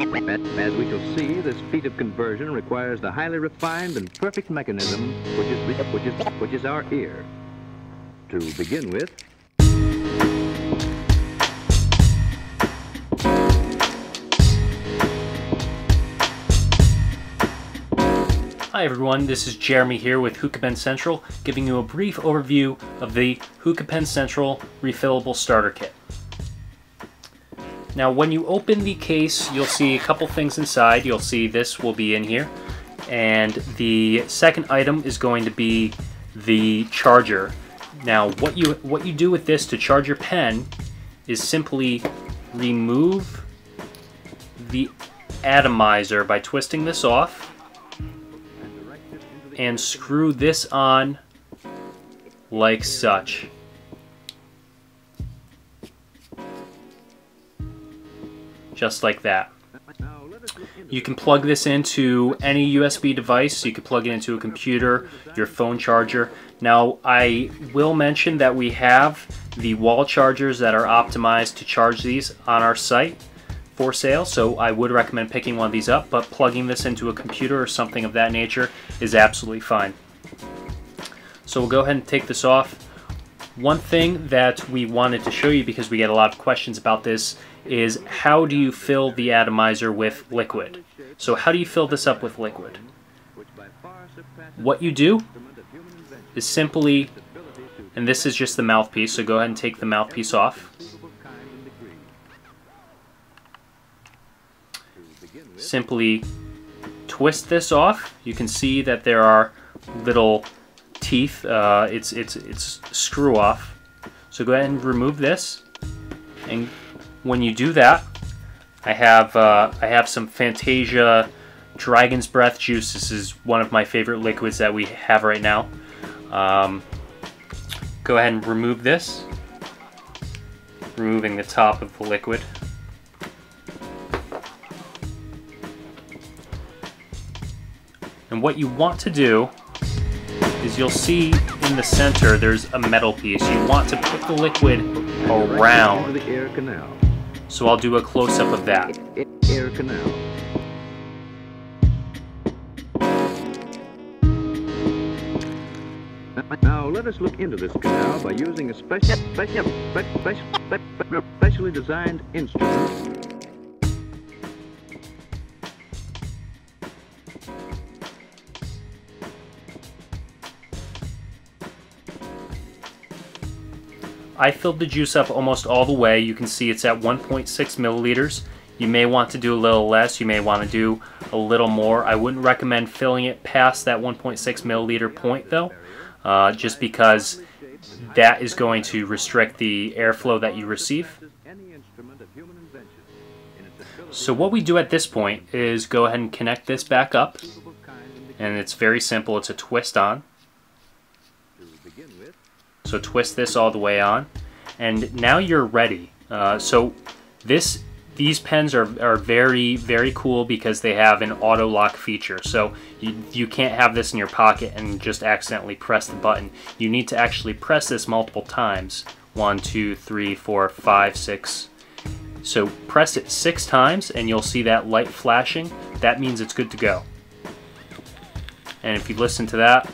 As we shall see, this feat of conversion requires the highly refined and perfect mechanism which is our ear. To begin with, hi everyone, this is Jeremy here with Hookah Pen Central, giving you a brief overview of the Hookah Pen Central refillable starter kit. Now when you open the case, you'll see a couple things inside. You'll see this will be in here, and the second item is going to be the charger. Now what you do with this to charge your pen is simply remove the atomizer by twisting this off and screw this on like such. Just like that. You can plug this into any USB device. You can plug it into a computer, your phone charger. Now I will mention that we have the wall chargers that are optimized to charge these on our site for sale, so I would recommend picking one of these up, but plugging this into a computer or something of that nature is absolutely fine. So we'll go ahead and take this off. One thing that we wanted to show you, because we get a lot of questions about this, is how do you fill the atomizer with liquid? So how do you fill this up with liquid? What you do is simply, and this is just the mouthpiece, so go ahead and take the mouthpiece off. Simply twist this off. You can see that there are little teeth. It's screw off. So go ahead and remove this. And when you do that, I have some Fantasia Dragon's Breath juice. This is one of my favorite liquids that we have right now. Go ahead and remove this, removing the top of the liquid. And what you want to do is, you'll see in the center there's a metal piece. You want to put the liquid around. the air canal. So I'll do a close-up of that. Air canal. Now let us look into this canal by using a specially designed instrument. I filled the juice up almost all the way. You can see it's at 1.6 milliliters. You may want to do a little less. You may want to do a little more. I wouldn't recommend filling it past that 1.6 milliliter point though, just because that is going to restrict the airflow that you receive. So what we do at this point is go ahead and connect this back up, and it's very simple. It's a twist on. So twist this all the way on, and now you're ready. So these pens are very, very cool because they have an auto lock feature. So you can't have this in your pocket and just accidentally press the button. You need to actually press this multiple times. 1, 2, 3, 4, 5, 6. So press it 6 times and you'll see that light flashing. That means it's good to go. And if you listen to that,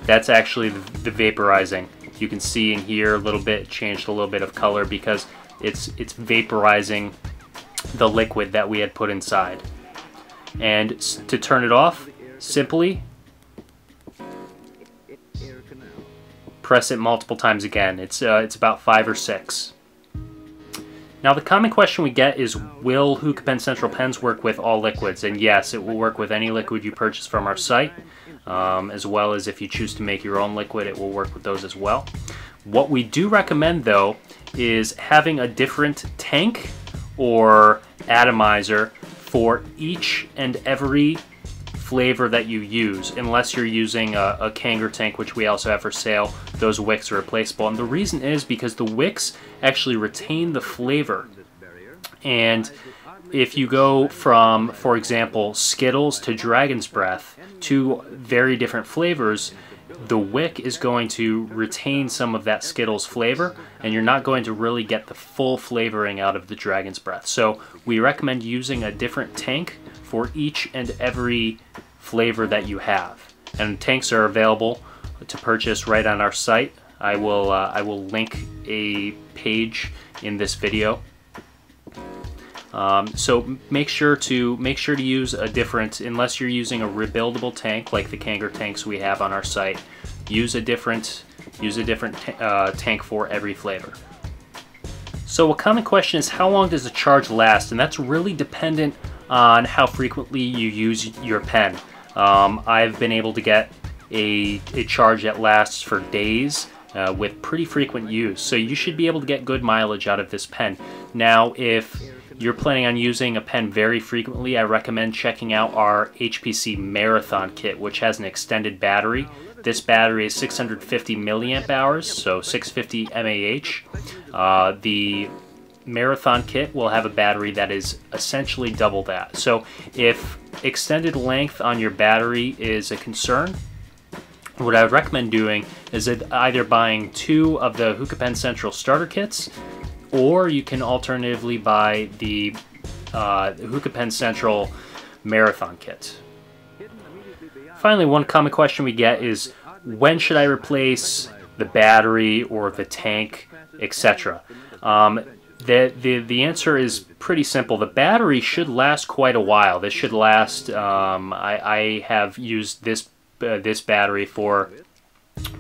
that's actually the vaporizing. You can see in here a little bit, changed a little bit of color because it's vaporizing the liquid that we had put inside. And to turn it off, simply press it multiple times again. It's about 5 or 6. Now the common question we get is, will Hookah Pen Central pens work with all liquids? And yes, it will work with any liquid you purchase from our site, as well as if you choose to make your own liquid, it will work with those as well. What we do recommend though is having a different tank or atomizer for each and every flavor that you use, unless you're using a Kanger tank, which we also have for sale. Those wicks are replaceable, and the reason is because the wicks actually retain the flavor. And if you go from, for example, Skittles to Dragon's Breath, two very different flavors, the wick is going to retain some of that Skittles flavor, and you're not going to really get the full flavoring out of the Dragon's Breath. So we recommend using a different tank for each and every flavor that you have. And tanks are available to purchase right on our site. I will link a page in this video. So make sure to use a different, unless you're using a rebuildable tank like the Kanger tanks we have on our site, use a different tank for every flavor. So a common question is, how long does a charge last? And that's really dependent on how frequently you use your pen. I've been able to get a charge that lasts for days with pretty frequent use. So you should be able to get good mileage out of this pen. Now, if you're planning on using a pen very frequently, I recommend checking out our HPC Marathon kit, which has an extended battery. This battery is 650 milliamp hours, so 650 mAh. The Marathon kit will have a battery that is essentially double that. So if extended length on your battery is a concern, what I would recommend doing is either buying 2 of the Hookah Pen Central starter kits, or you can alternatively buy the Hookah Pen Central Marathon kit. Finally, one common question we get is, when should I replace the battery or the tank, etc.? The answer is pretty simple. The battery should last quite a while. This should last, I have used this battery for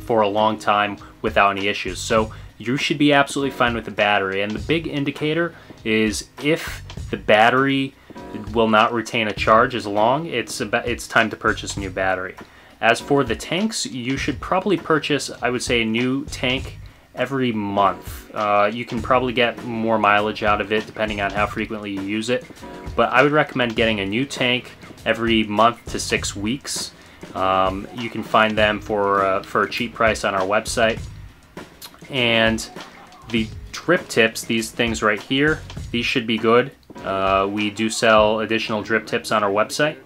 a long time without any issues. So you should be absolutely fine with the battery. And the big indicator is if the battery will not retain a charge as long, it's time to purchase a new battery. As for the tanks, you should probably purchase, I would say, a new tank every month. You can probably get more mileage out of it depending on how frequently you use it, but I would recommend getting a new tank every month to 6 weeks. You can find them for a cheap price on our website. And the drip tips, these things right here, these should be good. We do sell additional drip tips on our website,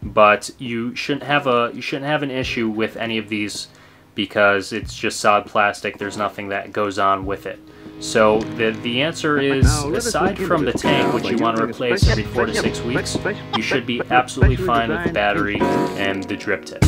but you shouldn't have an issue with any of these because it's just solid plastic. There's nothing that goes on with it. So the answer is, aside from the tank, which you want to replace every 4 to 6 weeks, you should be absolutely fine with the battery and the drip tip.